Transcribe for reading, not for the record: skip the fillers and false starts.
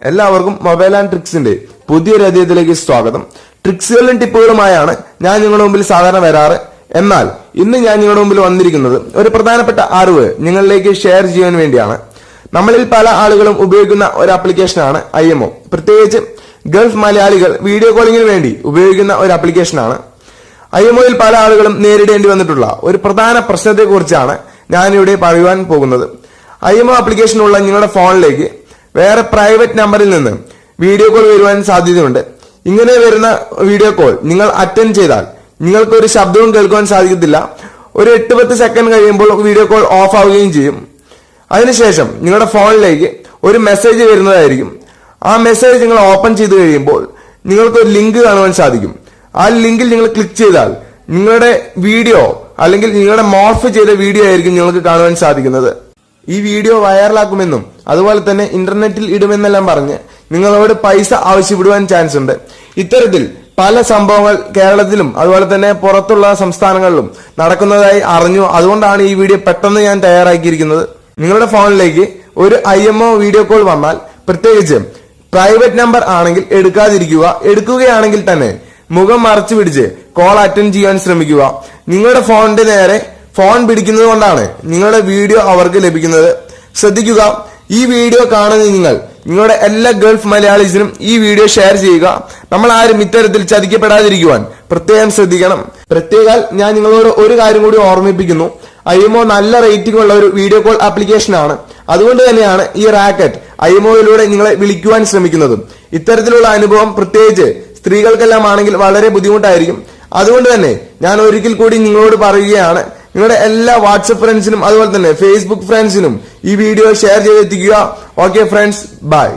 എല്ലാവർക്കും mobile and ട്രിക്സിന്റെ പുതിയൊരു അധ്യായത്തിലേക്ക് സ്വാഗതം. ട്രിക്സുകളും ടിപ്പുകളുമായാണ് ഞാൻ നിങ്ങളുടെ മുമ്പിൽ സാധാരണ വരാറ്. എന്നാൽ ഇന്ന് ഞാൻ നിങ്ങളുടെ മുമ്പിൽ വന്നിരിക്കുന്നത് ഒരു പ്രധാനപ്പെട്ട അറിവ് നിങ്ങളിലേക്ക് ഷെയർ ചെയ്യാൻ വേണ്ടിയാണ്. നമ്മളിൽ പല ആളുകളും ഉപയോഗിക്കുന്ന ഒരു ആപ്ലിക്കേഷനാണ് IMO. പ്രത്യേകിച്ച് ഗൾഫ് മലയാളികൾ വീഡിയോ കോളിംഗിന് വേണ്ടി ഉപയോഗിക്കുന്ന ഒരു ആപ്ലിക്കേഷനാണ്. IMOയിൽ പല ആളുകളും നേരിടേണ്ടി വന്നിട്ടുള്ള ഒരു പ്രധാന പ്രശ്നത്തെക്കുറിച്ചാണ് ഞാനിവിടെ പറയുവാൻ പോകുന്നത്. IMO ആപ്ലിക്കേഷനുള്ള നിങ്ങളുടെ ഫോണിലേക്ക് വേറെ പ്രൈവറ്റ് നമ്പറിൽ നിന്ന് വീഡിയോ കോൾ വരുവാൻ സാധ്യതയുണ്ട്. ഇങ്ങനെ വരുന്ന വീഡിയോ കോൾ നിങ്ങൾ അറ്റൻഡ് ചെയ്താൽ നിങ്ങൾക്ക് ഒരു ശബ്ദവും കേൾക്കുവാൻ സാധിക്കത്തില്ല. ഒരു 8-10 സെക്കൻഡ് കഴിയുമ്പോൾ വീഡിയോ കോൾ ഓഫ് ആവുകയും ചെയ്യും. അതിനുശേഷം നിങ്ങളുടെ ഫോണിലേക്ക് ഒരു മെസ്സേജ് വരുന്നതായിരിക്കും. ആ മെസ്സേജ് നിങ്ങൾ ഓപ്പൺ ചെയ്ത് കഴിയുമ്പോൾ നിങ്ങൾക്ക് ഒരു ലിങ്ക് കാണുവാൻ സാധിക്കും. ആ ലിങ്കിൽ നിങ്ങൾ ക്ലിക്ക് ചെയ്താൽ നിങ്ങളുടെ വീഡിയോ അല്ലെങ്കിൽ നിങ്ങളുടെ മോർഫ് ചെയ്ത വീഡിയോ ആയിരിക്കും നിങ്ങൾക്ക് കാണുവാൻ സാധിക്കുന്നത്. ഈ വീഡിയോ വൈറലാക്കുമെന്നും അതുപോലെ തന്നെ ഇന്റർനെറ്റിൽ ഇടുമെന്നെല്ലാം പറഞ്ഞ് നിങ്ങളോട് പൈസ ആവശ്യപ്പെടുവാൻ ചാൻസ് ഉണ്ട്. ഇത്തരത്തിൽ പല സംഭവങ്ങൾ കേരളത്തിലും അതുപോലെ തന്നെ പുറത്തുള്ള സംസ്ഥാനങ്ങളിലും നടക്കുന്നതായി അറിഞ്ഞു. അതുകൊണ്ടാണ് ഈ വീഡിയോ പെട്ടെന്ന് ഞാൻ തയ്യാറാക്കിയിരിക്കുന്നത്. നിങ്ങളുടെ ഫോണിലേക്ക് ഒരു IMO വീഡിയോ കോൾ വന്നാൽ പ്രത്യേകിച്ച് പ്രൈവറ്റ് നമ്പർ ആണെങ്കിൽ എടുക്കാതിരിക്കുക. എടുക്കുകയാണെങ്കിൽ തന്നെ മുഖം മറച്ചു പിടിച്ച് കോൾ അറ്റൻഡ് ചെയ്യാൻ ശ്രമിക്കുക. നിങ്ങളുടെ ഫോണിന്റെ നേരെ ഫോൺ പിടിക്കുന്നത് കൊണ്ടാണ് നിങ്ങളുടെ വീഡിയോ അവർക്ക് ലഭിക്കുന്നത്. ശ്രദ്ധിക്കുക, ഈ വീഡിയോ കാണുന്ന നിങ്ങളുടെ എല്ലാ ഗൾഫ് മലയാളീസിനും ഈ വീഡിയോ ഷെയർ ചെയ്യുക. നമ്മൾ ആരും ഇത്തരത്തിൽ ചതിക്കപ്പെടാതിരിക്കുവാൻ പ്രത്യേകം ശ്രദ്ധിക്കണം. പ്രത്യേകം ഞാൻ നിങ്ങളോട് ഒരു കാര്യം കൂടി ഓർമ്മിപ്പിക്കുന്നു. IMO നല്ല റേറ്റിംഗ് ഉള്ള ഒരു വീഡിയോ കോൾ ആപ്ലിക്കേഷൻ ആണ്. അതുകൊണ്ട് തന്നെയാണ് ഈ റാക്കറ്റ് IMOയിലൂടെ നിങ്ങളെ വിളിക്കുവാൻ ശ്രമിക്കുന്നതും. ഇത്തരത്തിലുള്ള അനുഭവം പ്രത്യേകിച്ച് സ്ത്രീകൾക്കെല്ലാം ആണെങ്കിൽ വളരെ ബുദ്ധിമുട്ടായിരിക്കും. അതുകൊണ്ട് തന്നെ ഞാൻ ഒരിക്കൽ കൂടി നിങ്ങളോട് പറയുകയാണ്, നിങ്ങളുടെ എല്ലാ വാട്സപ്പ് ഫ്രണ്ട്സിനും അതുപോലെ തന്നെ ഫേസ്ബുക്ക് ഫ്രണ്ട്സിനും ഈ വീഡിയോ ഷെയർ ചെയ്തെത്തിക്കുക. Okay friends, by.